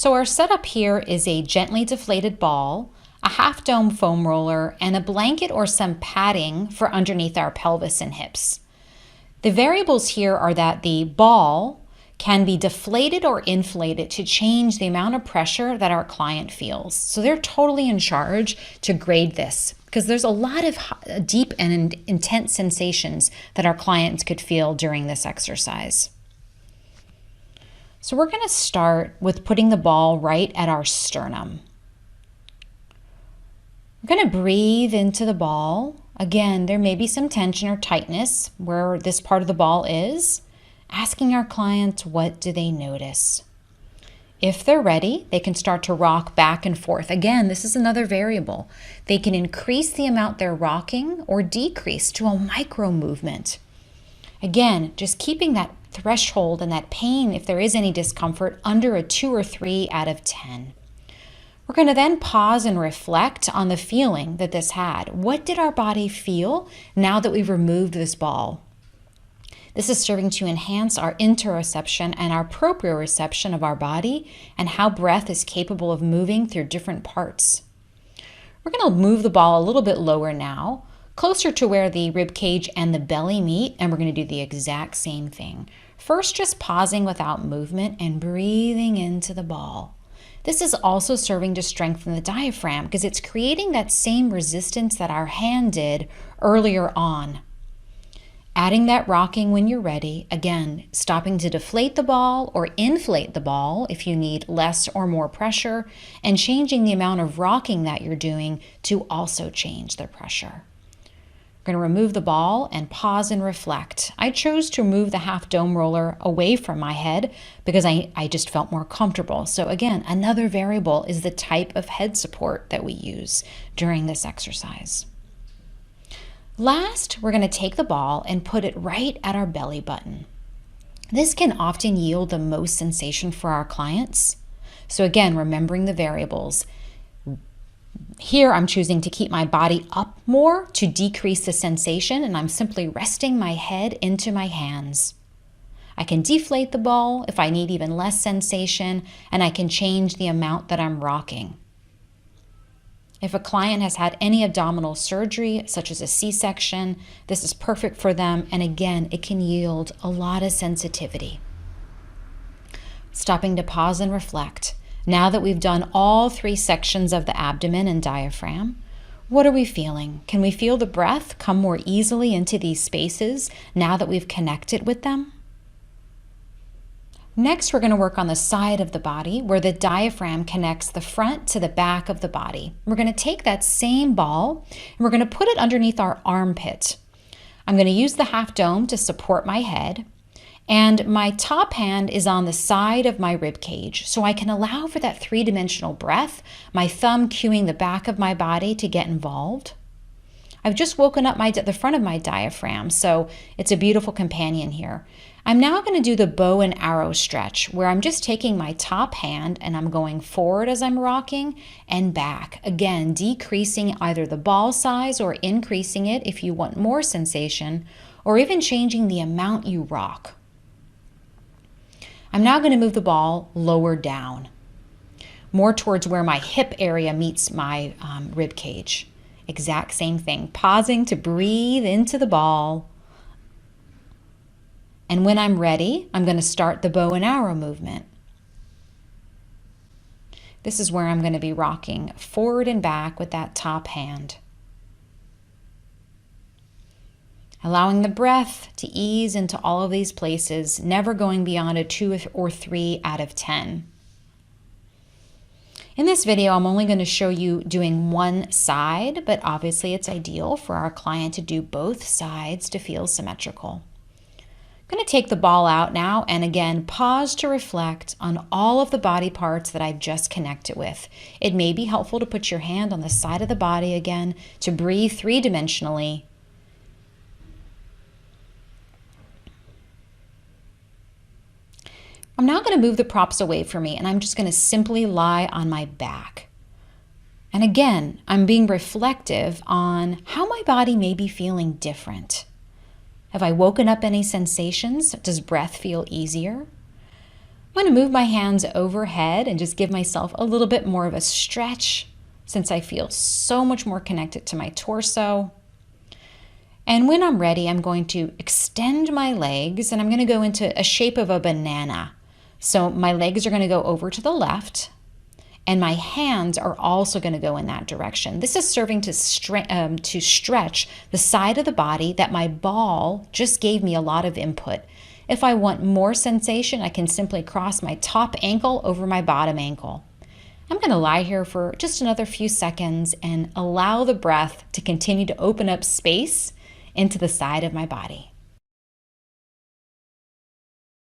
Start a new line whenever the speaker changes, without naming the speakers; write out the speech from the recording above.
So our setup here is a gently deflated ball, a half dome foam roller, and a blanket or some padding for underneath our pelvis and hips. The variables here are that the ball can be deflated or inflated to change the amount of pressure that our client feels. So they're totally in charge to grade this because there's a lot of deep and intense sensations that our clients could feel during this exercise. So we're going to start with putting the ball right at our sternum. We're going to breathe into the ball. Again, there may be some tension or tightness where this part of the ball is. Asking our clients, what do they notice? If they're ready, they can start to rock back and forth. Again, this is another variable. They can increase the amount they're rocking or decrease to a micro movement. Again, just keeping that threshold and that pain, if there is any discomfort, under a 2 or 3 out of 10. We're going to then pause and reflect on the feeling that this had. What did our body feel now that we've removed this ball? This is serving to enhance our interoception and our proprioception of our body and how breath is capable of moving through different parts. We're going to move the ball a little bit lower now, closer to where the rib cage and the belly meet, and we're going to do the exact same thing. First, just pausing without movement and breathing into the ball. This is also serving to strengthen the diaphragm because it's creating that same resistance that our hand did earlier on. Adding that rocking when you're ready, again, stopping to deflate the ball or inflate the ball if you need less or more pressure, and changing the amount of rocking that you're doing to also change the pressure. We're going to remove the ball and pause and reflect. I chose to remove the half dome roller away from my head because I just felt more comfortable. So again, another variable is the type of head support that we use during this exercise. Last, we're going to take the ball and put it right at our belly button. This can often yield the most sensation for our clients. So again, remembering the variables. Here, I'm choosing to keep my body up more to decrease the sensation, and I'm simply resting my head into my hands. I can deflate the ball if I need even less sensation, and I can change the amount that I'm rocking. If a client has had any abdominal surgery, such as a C-section, this is perfect for them, and again, it can yield a lot of sensitivity. Stopping to pause and reflect. Now that we've done all 3 sections of the abdomen and diaphragm, what are we feeling? Can we feel the breath come more easily into these spaces now that we've connected with them? Next, we're going to work on the side of the body where the diaphragm connects the front to the back of the body. We're going to take that same ball and we're going to put it underneath our armpit. I'm going to use the half dome to support my head. And my top hand is on the side of my rib cage, so I can allow for that 3-dimensional breath, my thumb cueing the back of my body to get involved. I've just woken up the front of my diaphragm, so it's a beautiful companion here. I'm now going to do the bow and arrow stretch, where I'm just taking my top hand and I'm going forward as I'm rocking and back. Again, decreasing either the ball size or increasing it if you want more sensation, or even changing the amount you rock. I'm now going to move the ball lower down, more towards where my hip area meets my rib cage. Exact same thing, pausing to breathe into the ball. And when I'm ready, I'm going to start the bow and arrow movement. This is where I'm going to be rocking forward and back with that top hand. Allowing the breath to ease into all of these places, never going beyond a 2 or 3 out of 10. In this video, I'm only going to show you doing one side, but obviously it's ideal for our client to do both sides to feel symmetrical. I'm going to take the ball out now and again pause to reflect on all of the body parts that I've just connected with. It may be helpful to put your hand on the side of the body again to breathe 3-dimensionally. I'm now going to move the props away from me and I'm just going to simply lie on my back. And again, I'm being reflective on how my body may be feeling different. Have I woken up any sensations? Does breath feel easier? I'm going to move my hands overhead and just give myself a little bit more of a stretch since I feel so much more connected to my torso. And when I'm ready, I'm going to extend my legs and I'm going to go into a shape of a banana. So my legs are going to go over to the left and my hands are also going to go in that direction. This is serving to stretch the side of the body that my ball just gave me a lot of input. If I want more sensation, I can simply cross my top ankle over my bottom ankle. I'm going to lie here for just another few seconds and allow the breath to continue to open up space into the side of my body.